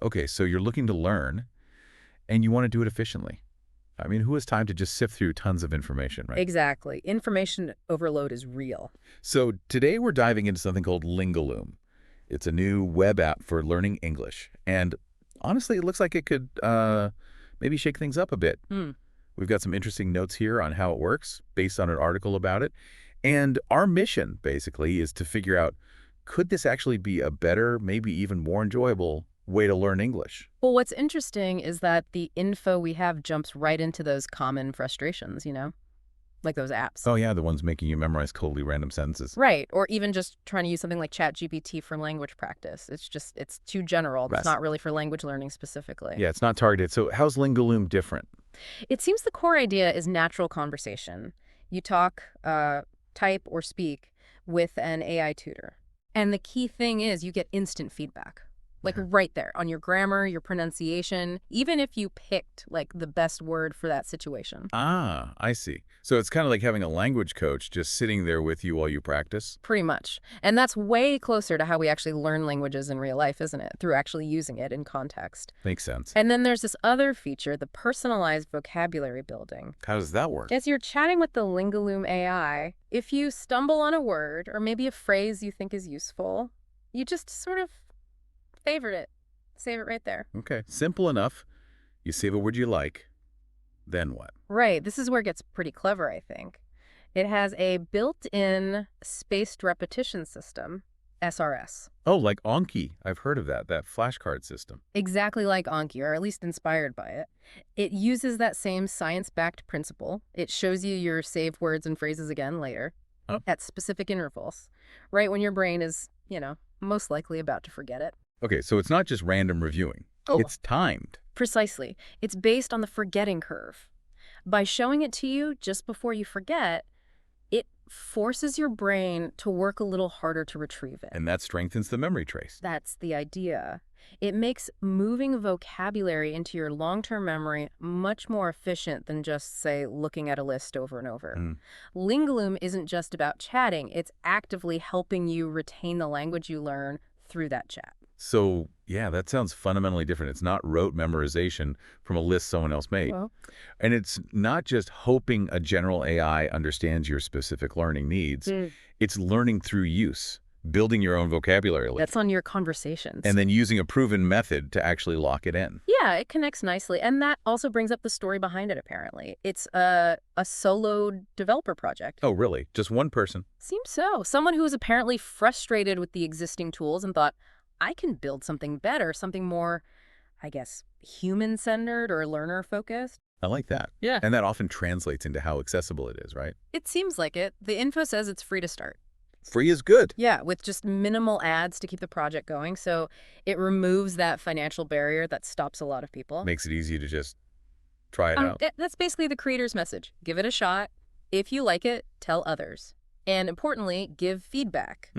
Okay, so you're looking to learn, and you want to do it efficiently. I mean, who has time to just sift through tons of information, right? Exactly. Information overload is real. So today we're diving into something called Lingaloom. It's a new web app for learning English. And honestly, it looks like it could maybe shake things up a bit. We've got some interesting notes here on how it works based on an article about it. And our mission, basically, is to figure out, could this actually be a better, maybe even more enjoyable way to learn English? Well, what's interesting is that the info we have jumps right into those common frustrations, like those apps. Oh, yeah, the ones making you memorize totally random sentences. Right. Or even just trying to use something like ChatGPT for language practice. It's too general. It's not really for language learning specifically. Yeah, it's not targeted. So how's Lingaloom different? It seems the core idea is natural conversation. You talk, type, or speak with an AI tutor. And the key thing is you get instant feedback. Like right there on your grammar, your pronunciation, even if you picked like the best word for that situation. Ah, I see. So it's kind of like having a language coach just sitting there with you while you practice? Pretty much. And that's way closer to how we actually learn languages in real life, isn't it? Through actually using it in context. Makes sense. And then there's this other feature, the personalized vocabulary building. How does that work? As you're chatting with the Lingaloom AI, if you stumble on a word or maybe a phrase you think is useful, you just sort of favorite it. Save it right there. Okay, simple enough. You save a word you like, then what? Right. This is where it gets pretty clever, I think. It has a built-in spaced repetition system, SRS. Oh, like Anki. I've heard of that flashcard system. Exactly like Anki, or at least inspired by it. It uses that same science-backed principle. It shows you your saved words and phrases again later at specific intervals, right when your brain is, most likely about to forget it. Okay, so it's not just random reviewing. It's timed. Precisely. It's based on the forgetting curve. By showing it to you just before you forget, it forces your brain to work a little harder to retrieve it. And that strengthens the memory trace. That's the idea. It makes moving vocabulary into your long-term memory much more efficient than just, say, looking at a list over and over. Lingaloom isn't just about chatting. It's actively helping you retain the language you learn through that chat. So, yeah, that sounds fundamentally different. It's not rote memorization from a list someone else made. Well, and it's not just hoping a general AI understands your specific learning needs. It's learning through use, building your own vocabulary list. that's on your conversations. And then using a proven method to actually lock it in. Yeah, it connects nicely. And that also brings up the story behind it, apparently. It's a solo developer project. Oh, really? Just one person? Seems so. Someone who was apparently frustrated with the existing tools and thought, I can build something better, something more, I guess, human-centered or learner-focused. I like that. Yeah. And that often translates into how accessible it is, right? It seems like it. The info says it's free to start. Free is good. Yeah, with just minimal ads to keep the project going. So it removes that financial barrier that stops a lot of people. Makes it easy to just try it out. That's basically the creator's message. Give it a shot. If you like it, tell others. And importantly, give feedback.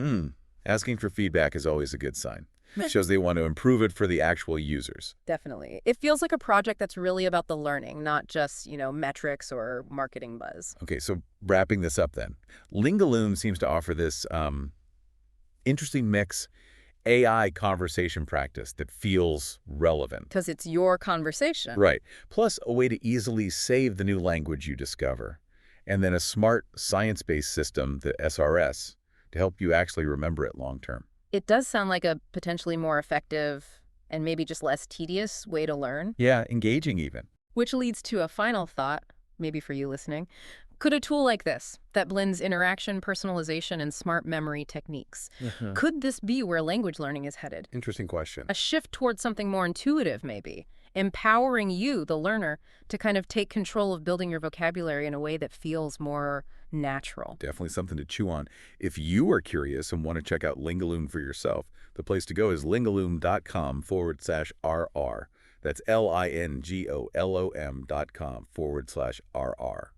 Asking for feedback is always a good sign. It shows they want to improve it for the actual users. Definitely. It feels like a project that's really about the learning, not just, metrics or marketing buzz. Okay, so wrapping this up then. Lingaloom seems to offer this interesting mix AI conversation practice that feels relevant. Because it's your conversation. Right. Plus a way to easily save the new language you discover. And then a smart science-based system, the SRS, to help you actually remember it long term. It does sound like a potentially more effective and maybe just less tedious way to learn. Yeah, engaging even. Which leads to a final thought, maybe for you listening. Could a tool like this, that blends interaction, personalization, and smart memory techniques, could this be where language learning is headed? Interesting question. A shift towards something more intuitive, maybe, empowering you, the learner, to kind of take control of building your vocabulary in a way that feels more natural. Definitely something to chew on. If you are curious and want to check out Lingaloom for yourself, the place to go is lingaloom.com/RR. That's LINGOLOM.com/RR.